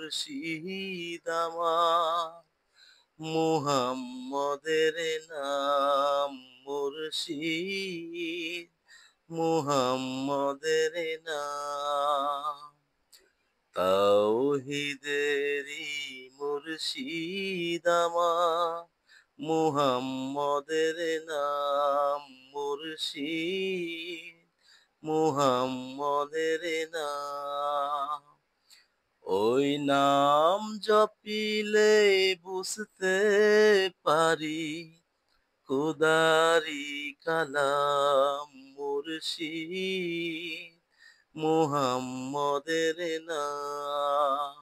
মুর্শিদ আমার, মুহাম্মদের নাম মুর্শিদ, মুহাম্মদের নাম তাওহীদেরই মুর্শিদ আমার, মুহাম্মদের নাম মুর্শিদ, মুহাম্মদের নাম। ওই নাম জপিলে বুঝতে পারি খোদারি কালাম মুর্শিদ, মুহাম্মদের নাম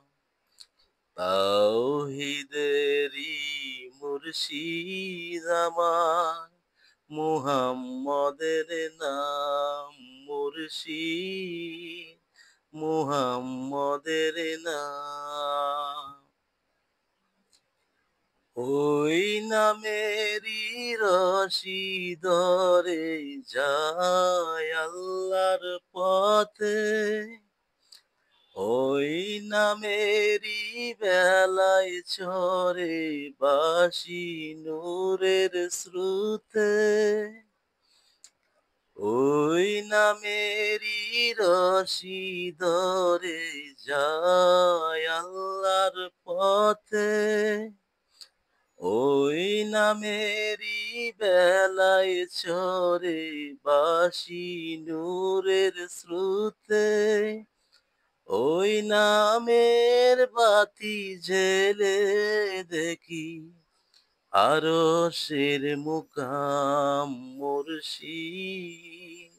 তাওহীদেরই মুর্শিদ আমার, মুহাম্মদের নাম মুর্শিদ, মুহাম্মদের নাম। ওই নামেরই রশি ধরে যায় আল্লাহর পথে, ওই নামেরই বেলায় চরে বাসি নূরের স্রোতে, ওই নামেরই রশি ধরে যায় আল্লাহর পথে, ওই নামেরই বেলায় চরে বাসি নূরের স্রোতে, ওই নামের বাতি জেলে দেখি আরশের মুকাম মুর্শিদ,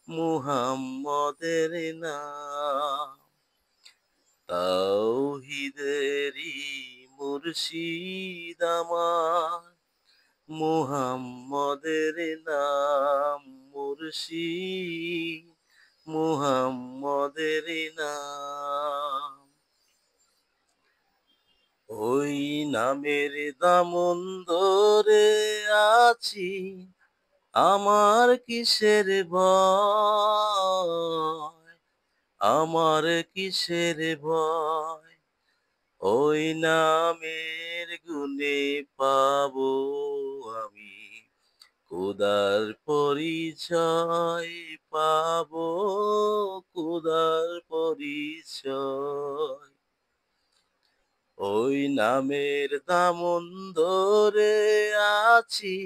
মুহাম্মদের নাম তাওহীদেরই মুর্শিদ আমার, মুহাম্মদের নাম মুর্শিদ, মুহাম্মদের নাম। ওই নামের দামন ধরে আছি, আমার কিসের ভয়, আমার কিসের ভয়, ওই নামের গুণে পাবো আমি খোদার পরিচয়, পাবো খোদার পরিচয়। ওই নামের দামন ধরে আছি,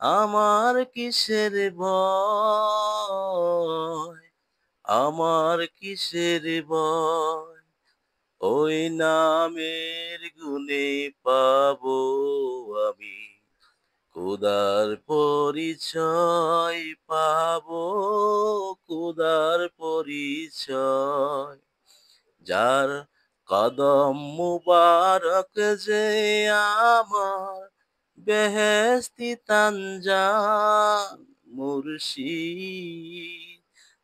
আমার কিসের ভয়, আমার কিসের ভয়, ওই নামের গুণে পাবো আমি খোদার পরিচয়, পাবো খোদার পরিচয়। যার কদম মুবারক যে আমার বেহেশতি তানজান মুর্শিদ,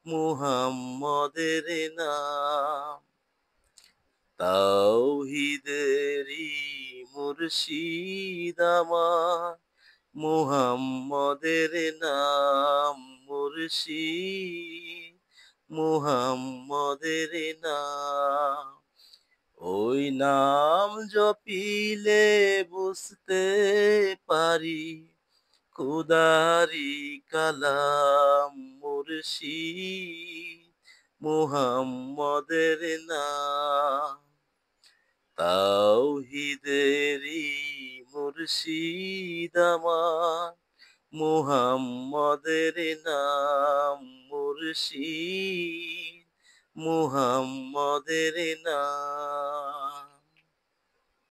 মুহাম্মদের নাম তাওহীদেরই মুর্শিদ আমার, মুহাম্মদের নাম মুর্শিদ, মুহাম্মদের নাম। ওই নাম জপিলে বুঝতে পারি খোদারি কালাম মুর্শিদ, মুহাম্মদের নাম তাওহীদেরই মুর্শিদ আমার, মুহাম্মদের নাম মুর্শিদ, মুহাম্মদের নাম।